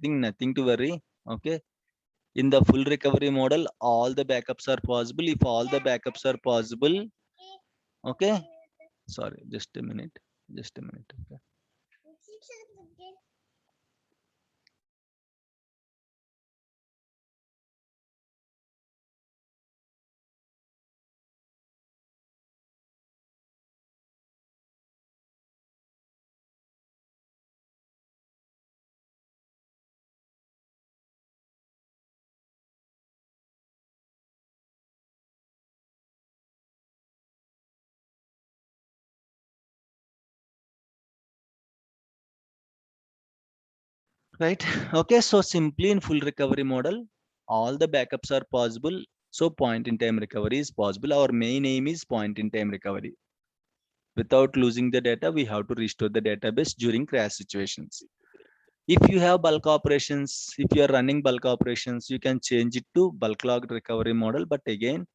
everything, nothing to worry. Okay. In the full recovery model, all the backups are possible. If all the backups are possible, okay. Sorry, just a minute. Just a minute. Okay. Right. Okay. So simply in full recovery model, all the backups are possible. So point in time recovery is possible. Our main aim is point in time recovery. Without losing the data, we have to restore the database during crash situations. If you have bulk operations, if you are running bulk operations, you can change it to bulk log recovery model. But again,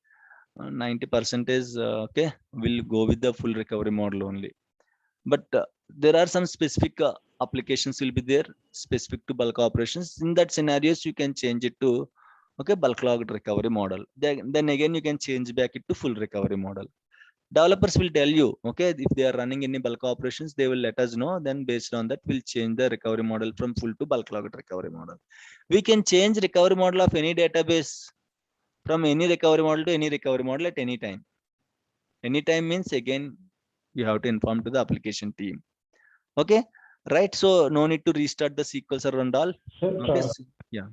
90% is okay, we'll go with the full recovery model only. But there are some specific applications will be there specific to bulk operations. In that scenarios, you can change it to okay bulk logged recovery model. Then again, you can change back it to full recovery model. Developers will tell you, okay, if they are running any bulk operations, they will let us know. Then based on that, we'll change the recovery model from full to bulk logged recovery model. We can change recovery model of any database from any recovery model to any recovery model at any time. Anytime means again you have to inform to the application team. Okay, right? So no need to restart the SQL server and all. Sir, Okay, yeah,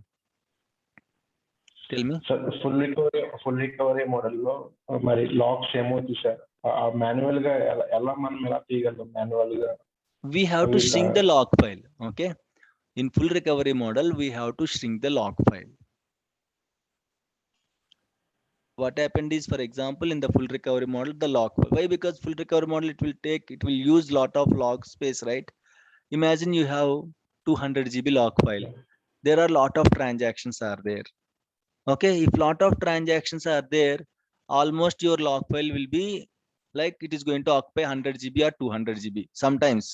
tell me. Sir full recovery మోడల్లో మరి లాక్స్ ఏమవుతుంది sir? Manual గా ఎలా మనం ఎలా తీయగలం manual గా? We have to shrink the log file. Okay, in full recovery model, we have to shrink the log file. What happened is, for example, in the full recovery model, the log file. Why? Because full recovery model, it will use lot of log space, right? Imagine you have 200 GB log file. There are lot of transactions are there. Okay, if lot of transactions are there, almost your log file will be like it is going to occupy 100 GB or 200 GB. Sometimes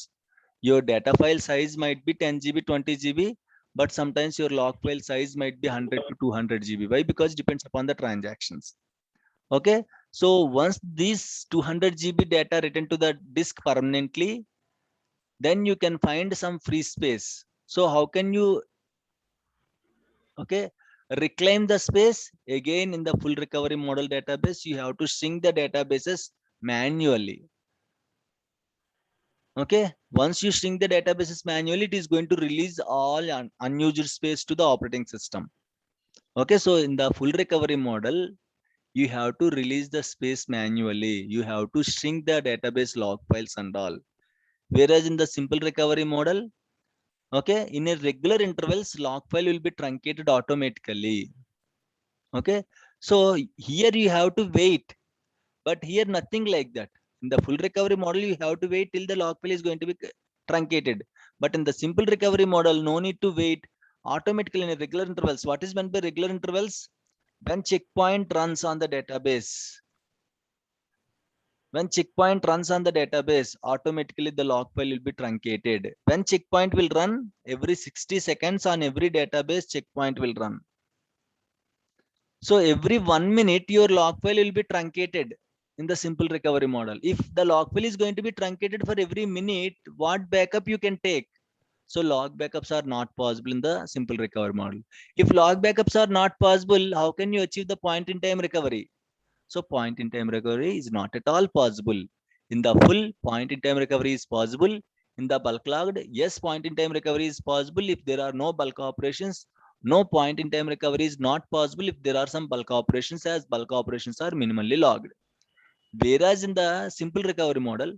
your data file size might be 10 GB, 20 GB, but sometimes your log file size might be 100 to 200 GB. Why? Because it depends upon the transactions. Okay, so once these 200 GB data written to the disk permanently, then you can find some free space. So how can you okay reclaim the space? Again, in the full recovery model database, you have to sync the databases manually. Okay, once you sync the databases manually, it is going to release all unused space to the operating system. Okay, so in the full recovery model, you have to release the space manually. You have to shrink the database log files and all. Whereas in the simple recovery model, okay, in a regular intervals, log file will be truncated automatically. Okay, so here you have to wait, but here nothing like that. In the full recovery model, you have to wait till the log file is going to be truncated. But in the simple recovery model, no need to wait. Automatically in a regular intervals. What is meant by regular intervals? When checkpoint runs on the database, automatically the log file will be truncated. When checkpoint will run, every 60 seconds on every database, checkpoint will run. So every 1 minute, your log file will be truncated in the simple recovery model. If the log file is going to be truncated for every minute, what backup you can take? So log backups are not possible in the simple recovery model. If log backups are not possible, how can you achieve the point in time recovery? So point in time recovery is not at all possible. In the full, point in time recovery is possible. In the bulk logged, yes, point in time recovery is possible if there are no bulk operations. No, point in time recovery is not possible if there are some bulk operations, as bulk operations are minimally logged. Whereas in the simple recovery model,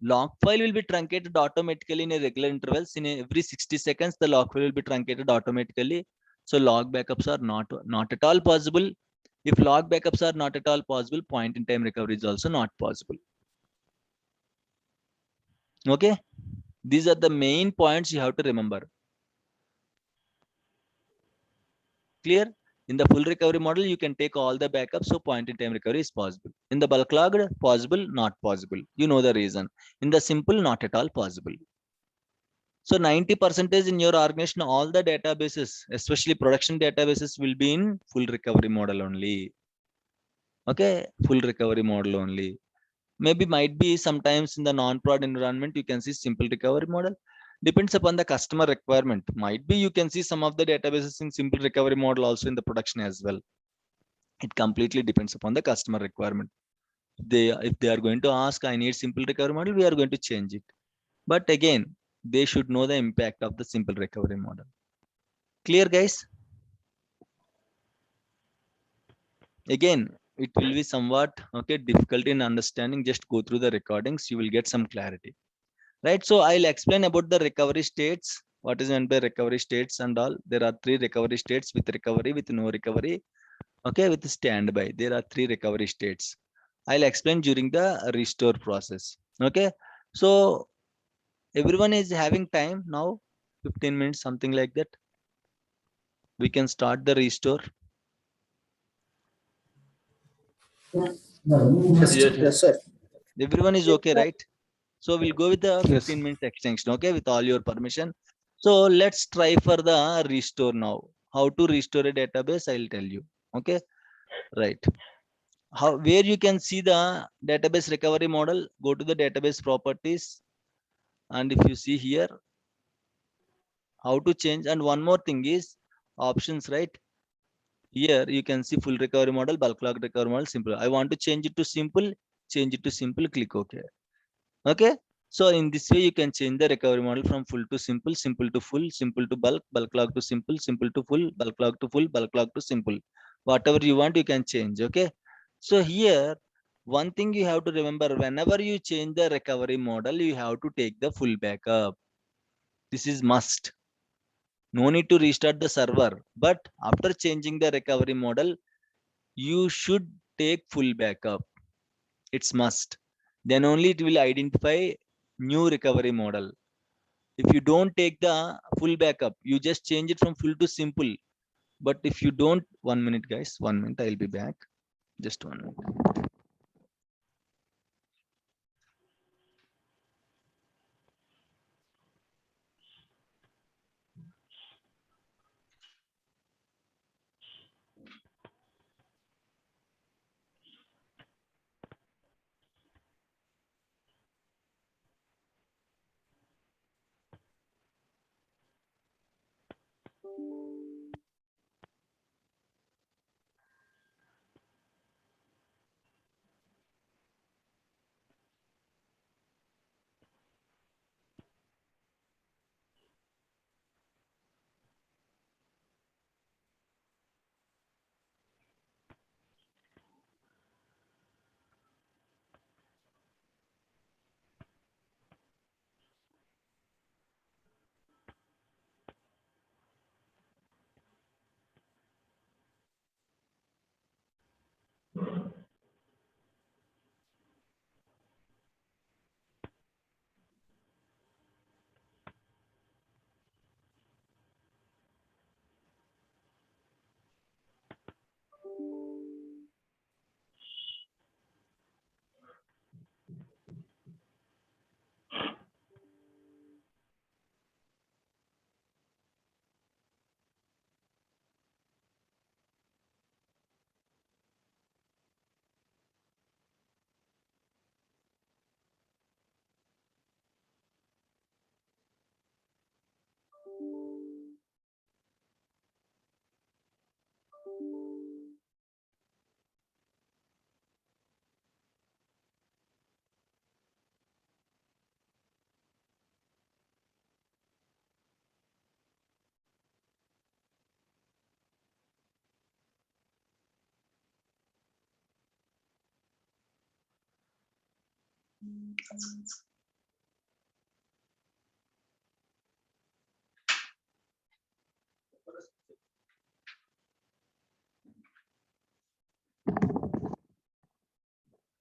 log file will be truncated automatically in a regular intervals. In every 60 seconds, the log file will be truncated automatically. So log backups are not at all possible. If log backups are not at all possible, point in time recovery is also not possible. Okay, these are the main points you have to remember. Clear? In the full recovery model, you can take all the backups, so point in time recovery is possible. In the bulk logged, possible, not possible. You know the reason. In the simple, not at all possible. So 90% in your organization, all the databases, especially production databases, will be in full recovery model only. Okay, full recovery model only. Maybe might be sometimes in the non-prod environment, you can see simple recovery model. Depends upon the customer requirement. Might be you can see some of the databases in simple recovery model also in the production as well. It completely depends upon the customer requirement. If they are going to ask, I need simple recovery model, we are going to change it. But again, they should know the impact of the simple recovery model. Clear, guys? Again, it will be somewhat okay difficult in understanding. Just go through the recordings, you will get some clarity. Right, so I'll explain about the recovery states. What is meant by recovery states and all. There are 3 recovery states: with recovery, with no recovery, okay, with standby. There are 3 recovery states. I'll explain during the restore process. Okay, so everyone is having time now, 15 minutes, something like that. We can start the restore. Yes, Yes, sir. Everyone is okay, right? So we'll go with the 15 minutes extension, okay, with all your permission. So let's try for the restore now. How to restore a database, I'll tell you. Okay, right. How, where you can see the database recovery model, go to the database properties. And if you see here, how to change. And one more thing is options, right? Here you can see full recovery model, bulk log recovery model, simple. I want to change it to simple, change it to simple, click OK. Okay, so in this way you can change the recovery model from full to simple, simple to full, simple to bulk, bulk log to simple, simple to full, bulk log to full, bulk log to simple. Whatever you want, you can change. Okay, so here one thing you have to remember: whenever you change the recovery model, you have to take the full backup. This is must. No need to restart the server, but after changing the recovery model, you should take full backup. It's must. Then only it will identify new recovery model. If you don't take the full backup, you just change it from full to simple. But if you don't, 1 minute, guys, 1 minute, I'll be back. Just 1 minute.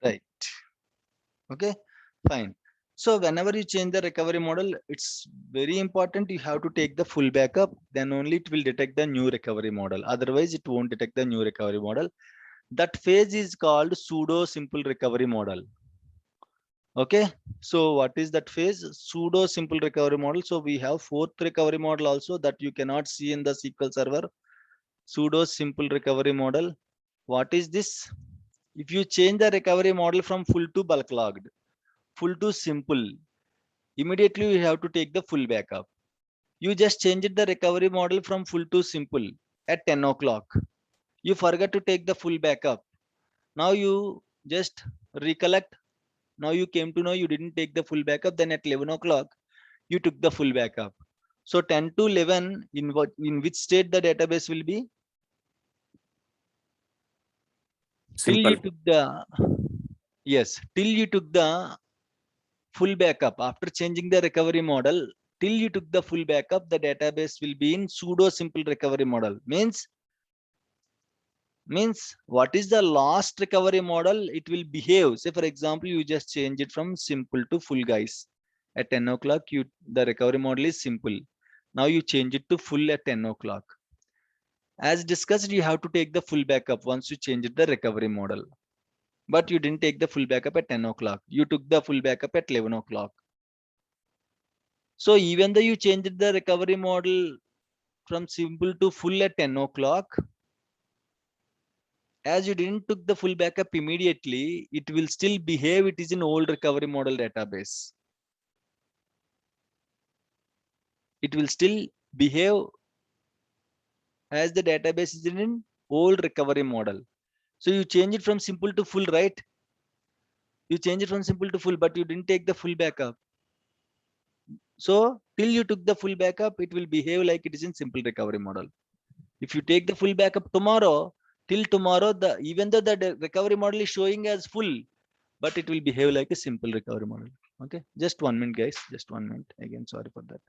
Right. Okay, fine. So whenever you change the recovery model, it's very important you have to take the full backup. Then only it will detect the new recovery model. Otherwise, it won't detect the new recovery model. That phase is called pseudo simple recovery model. Okay, so what is that phase? Pseudo simple recovery model. So we have fourth recovery model also that you cannot see in the SQL server. Pseudo simple recovery model. What is this? If you change the recovery model from full to bulk logged, full to simple, immediately you have to take the full backup. You just changed the recovery model from full to simple at 10 o'clock. You forgot to take the full backup. Now you just recollect. Now you came to know you didn't take the full backup. Then at 11 o'clock, you took the full backup. So 10 to 11, in which state the database will be? Till you Simple. took the, yes, till you took the full backup after changing the recovery model, till you took the full backup, the database will be in pseudo simple recovery model. Means what is the last recovery model it will behave? Say for example, you just change it from simple to full, guys. At 10 o'clock, you the recovery model is simple. Now you change it to full at 10 o'clock. As discussed, you have to take the full backup once you change the recovery model. But you didn't take the full backup at 10 o'clock. You took the full backup at 11 o'clock. So even though you changed the recovery model from simple to full at 10 o'clock, as you didn't took the full backup immediately, it will still behave it is in old recovery model database. It will still behave as the database is in old recovery model. So you change it from simple to full, right? You change it from simple to full, but you didn't take the full backup. So till you took the full backup, it will behave like it is in simple recovery model. If you take the full backup tomorrow, till tomorrow, the even though the recovery model is showing as full, but it will behave like a simple recovery model. Okay, just 1 minute, guys. Just 1 minute. Again, sorry for that.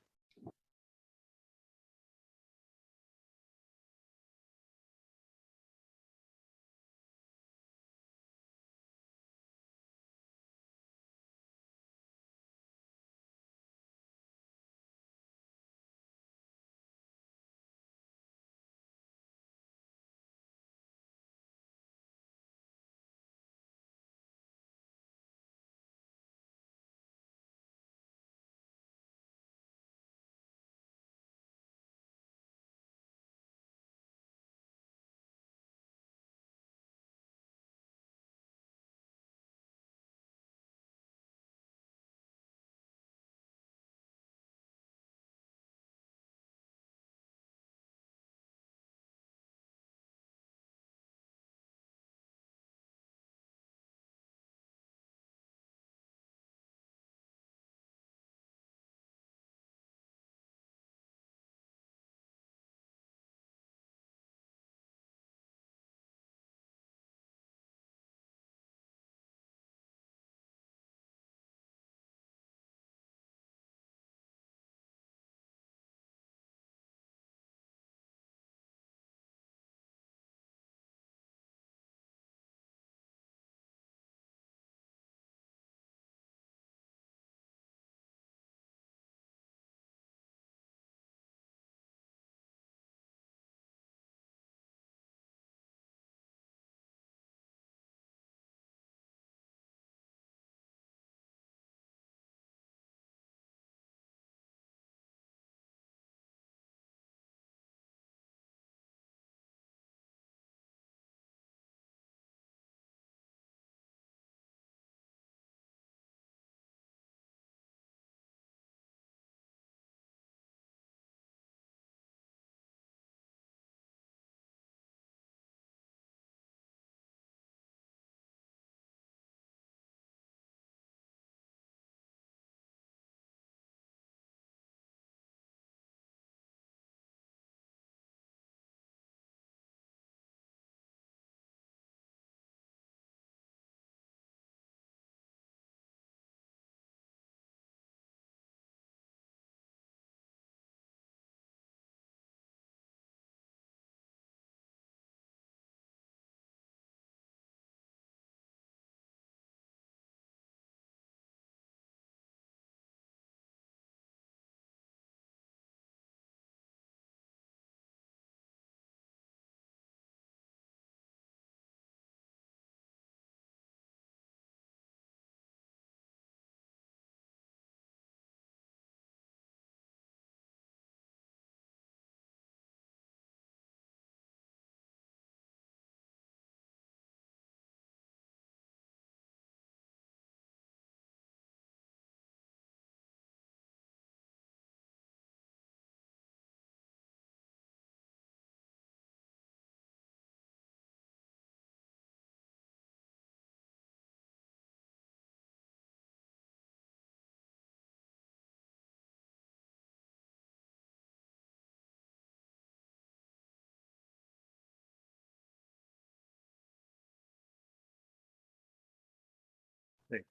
Right.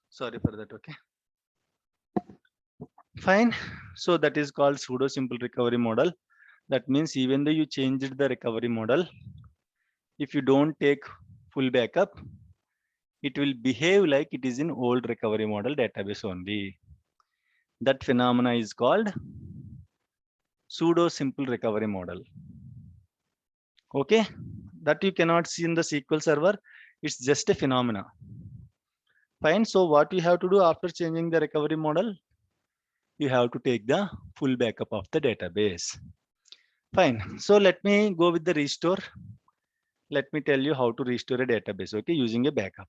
Sorry for that. Okay. Fine. So that is called pseudo simple recovery model. That means even though you changed the recovery model, if you don't take full backup, it will behave like it is in old recovery model database only. That phenomena is called pseudo simple recovery model. Okay, that you cannot see in the SQL server. It's just a phenomena. Fine. So what you have to do after changing the recovery model, you have to take the full backup of the database. Fine. So let me go with the restore. Let me tell you how to restore a database, okay, using a backup.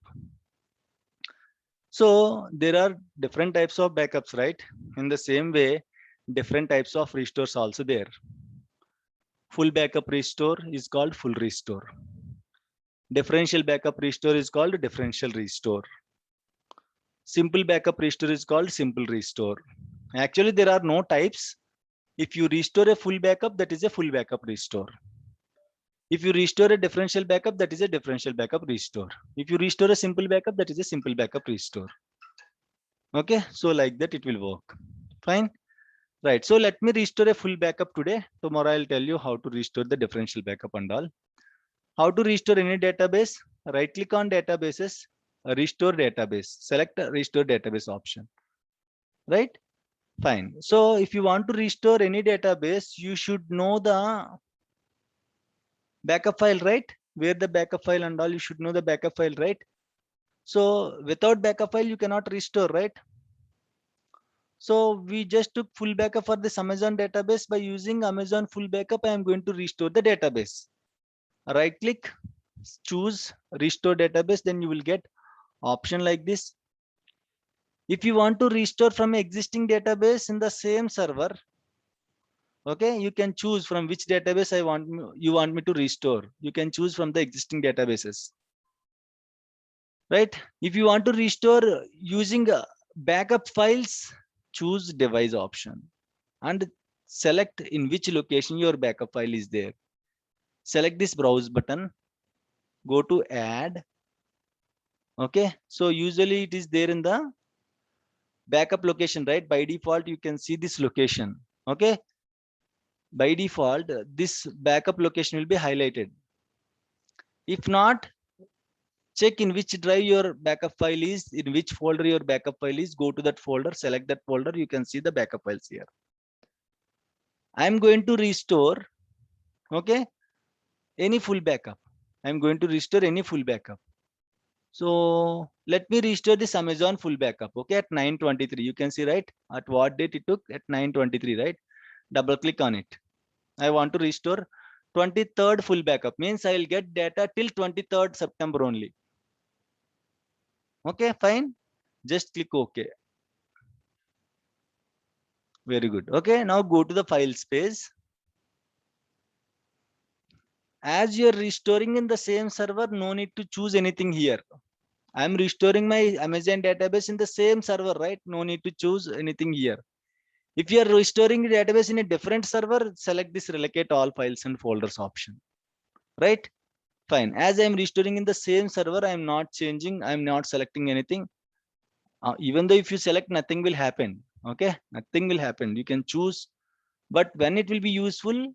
So there are different types of backups, right? In the same way, different types of restores also there. Full backup restore is called full restore. Differential backup restore is called differential restore. Simple backup restore is called simple restore. Actually, there are no types. If you restore a full backup, that is a full backup restore. If you restore a differential backup, that is a differential backup restore. If you restore a simple backup, that is a simple backup restore. Okay, so like that it will work. Fine. Right. So let me restore a full backup today. Tomorrow I'll tell you how to restore the differential backup and all. How to restore any database? Right click on databases, restore database, select a restore database option. Right? Fine. So if you want to restore any database, you should know the backup file, right? Where the backup file and all, you should know the backup file, right? So without backup file, you cannot restore, right? So we just took full backup for this Amazon database. By using Amazon full backup, I am going to restore the database. Right click, choose restore database, then you will get option like this. If you want to restore from existing database in the same server, okay, you can choose from which database you want me to restore. You can choose from the existing databases. Right? If you want to restore using backup files, choose device option and select in which location your backup file is there. Select this browse button, go to add. Okay, so usually it is there in the backup location, right? By default, you can see this location. Okay, by default, this backup location will be highlighted. If not, check in which drive your backup file is, in which folder your backup file is, go to that folder, select that folder, you can see the backup files here. I'm going to restore, okay, any full backup. I'm going to restore any full backup. So let me restore this Amazon full backup, okay, at 9:23. You can see, right, at what date it took, at 9:23, right? Double click on it. I want to restore 23rd full backup, means I'll get data till 23rd September only. Okay, fine. Just click OK. Very good. Okay, now go to the file space. As you're restoring in the same server, no need to choose anything here. I'm restoring my Amazon database in the same server, right? No need to choose anything here. If you are restoring the database in a different server, select this relocate all files and folders option, right? Fine. As I'm restoring in the same server, I'm not changing, I'm not selecting anything. Even though if you select, nothing will happen. Okay, nothing will happen. You can choose, but when it will be useful,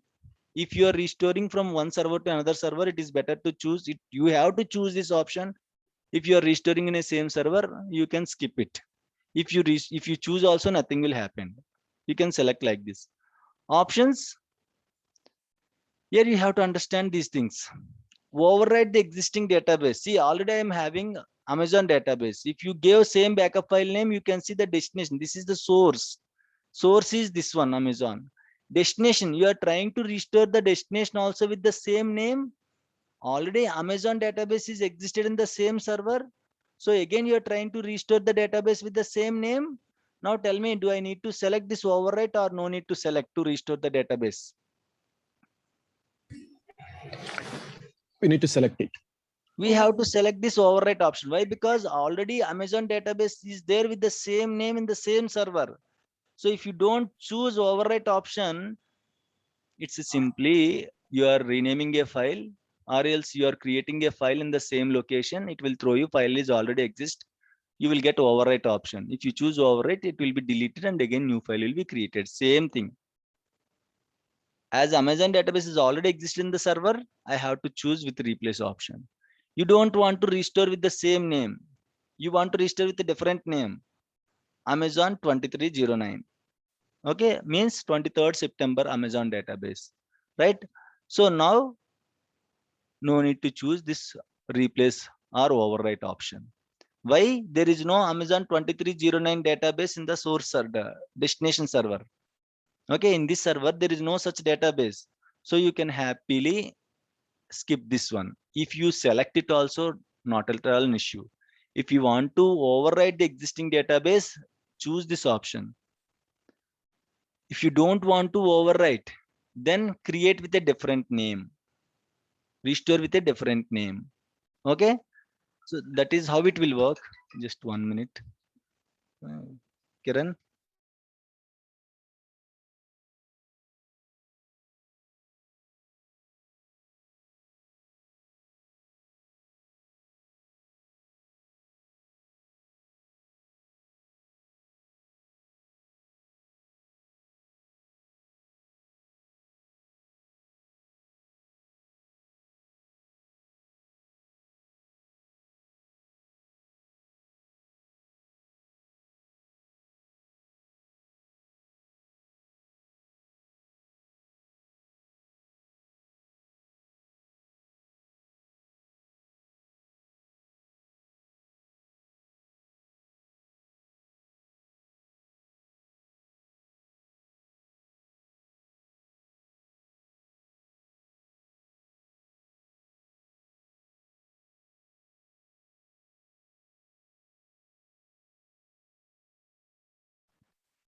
if you are restoring from one server to another server, it is better to choose it. You have to choose this option. If you are restoring in a same server, you can skip it. If you choose also, nothing will happen. You can select like this. Options. Here you have to understand these things. Override the existing database. See, already I am having Amazon database. If you give same backup file name, you can see the destination. This is the source. Source is this one, Amazon. Destination, you are trying to restore the destination also with the same name. Already Amazon database is existed in the same server. So again, you are trying to restore the database with the same name. Now tell me, do I need to select this overwrite or no need to select to restore the database? We need to select it. We have to select this overwrite option. Why? Because already Amazon database is there with the same name in the same server. So if you don't choose overwrite option, it's simply you are renaming a file, or else you are creating a file in the same location. It will throw you file is already exist. you will get overwrite option. If you choose overwrite, it will be deleted and again new file will be created. Same thing. As Amazon database is already exists in the server, I have to choose with replace option. You don't want to restore with the same name. You want to restore with a different name. Amazon 2309. Okay, means 23rd September Amazon database, right? So now no need to choose this replace or overwrite option. Why? There is no Amazon 2309 database in the source server, destination server. Okay, in this server, there is no such database. So you can happily skip this one. If you select it also, not at all an issue. If you want to override the existing database, choose this option. If you don't want to overwrite, then create with a different name. Restore with a different name. Okay, so that is how it will work. Just 1 minute. Kiran.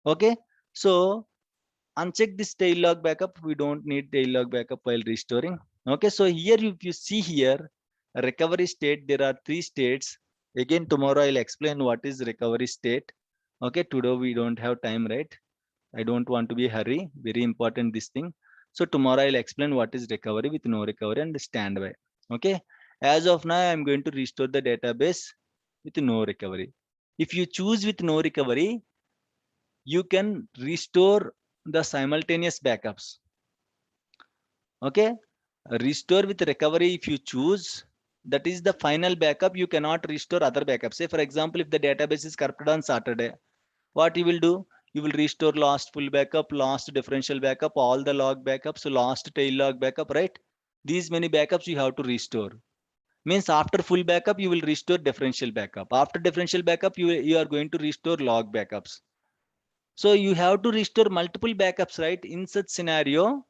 Okay, so uncheck this tail log backup. We don't need tail log backup while restoring. Okay, so here if you see here, recovery state, there are 3 states. Again, tomorrow I'll explain what is recovery state. Okay, today we don't have time, right? I don't want to be hurry. Very important this thing. So tomorrow I'll explain what is recovery with no recovery and standby. Okay, as of now, I'm going to restore the database with no recovery. If you choose with no recovery, you can restore the simultaneous backups. Okay, restore with recovery if you choose, that is the final backup. You cannot restore other backups. Say for example, if the database is corrupted on Saturday, what you will do? You will restore last full backup, last differential backup, all the log backups, last tail log backup, right? These many backups you have to restore. Means after full backup, you will restore differential backup. After differential backup, you are going to restore log backups. So you have to restore multiple backups, right? In such scenario,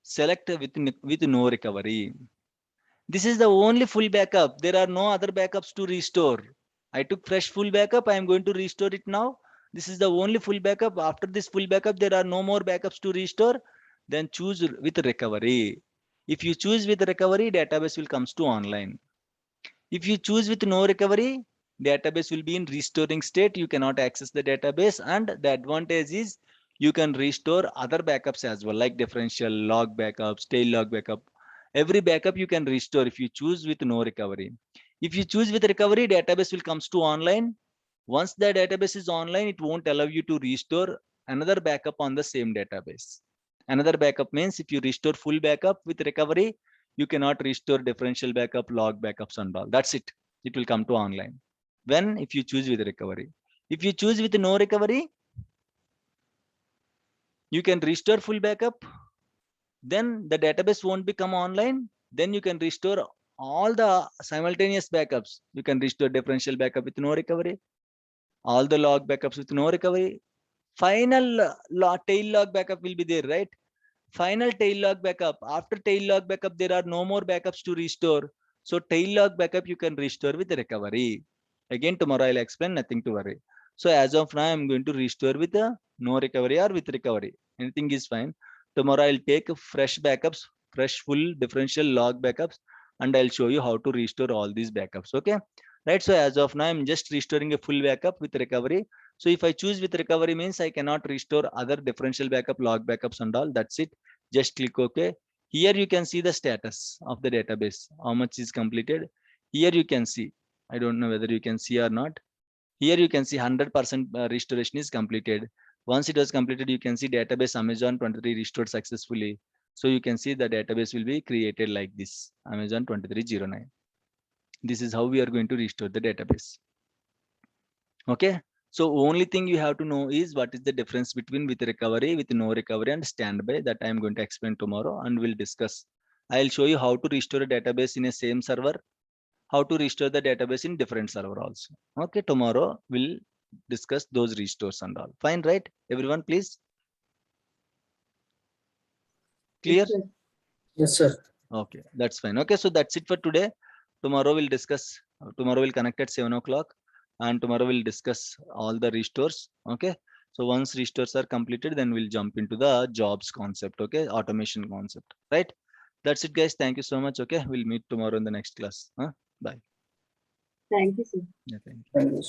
select with no recovery. This is the only full backup. There are no other backups to restore. I took fresh full backup. I am going to restore it now. This is the only full backup. After this full backup, there are no more backups to restore. Then choose with recovery. If you choose with recovery, database will comes to online. If you choose with no recovery, database will be in restoring state. You cannot access the database, and the advantage is you can restore other backups as well, like differential log backups, tail log backup. Every backup you can restore if you choose with no recovery. If you choose with recovery, database will comes to online. Once the database is online, it won't allow you to restore another backup on the same database. Another backup means if you restore full backup with recovery, you cannot restore differential backup, log backups and all. That's it. It will come to online. When? If you choose with recovery. If you choose with no recovery, you can restore full backup. Then the database won't become online. Then you can restore all the simultaneous backups. You can restore differential backup with no recovery, all the log backups with no recovery. Final tail log backup will be there, right? Final tail log backup. After tail log backup, there are no more backups to restore. So tail log backup you can restore with recovery. Again, tomorrow I'll explain, nothing to worry. So as of now, I'm going to restore with no recovery or with recovery. Anything is fine. Tomorrow I'll take fresh backups, fresh full differential log backups, and I'll show you how to restore all these backups. Okay. Right. So as of now, I'm just restoring a full backup with recovery. So if I choose with recovery means I cannot restore other differential backup, log backups and all. That's it. Just click OK. Here you can see the status of the database, how much is completed. Here you can see, I don't know whether you can see or not. Here you can see 100% restoration is completed. Once it was completed, you can see database Amazon 23 restored successfully. So you can see the database will be created like this, Amazon 2309. This is how we are going to restore the database. Okay. So only thing you have to know is what is the difference between with recovery, with no recovery, and standby. That I am going to explain tomorrow and we'll discuss. I'll show you how to restore a database in a same server, how to restore the database in different server also. Okay, tomorrow we'll discuss those restores and all. Fine, right? Everyone, please. Clear? Yes, sir. Okay, that's fine. Okay, so that's it for today. Tomorrow we'll discuss. Tomorrow we'll connect at 7 o'clock, and tomorrow we'll discuss all the restores. Okay. So once restores are completed, then we'll jump into the jobs concept. Okay, automation concept. Right. That's it, guys. Thank you so much. Okay, we'll meet tomorrow in the next class. Bye. Thank you, sir. Yeah, thank you. Thank you.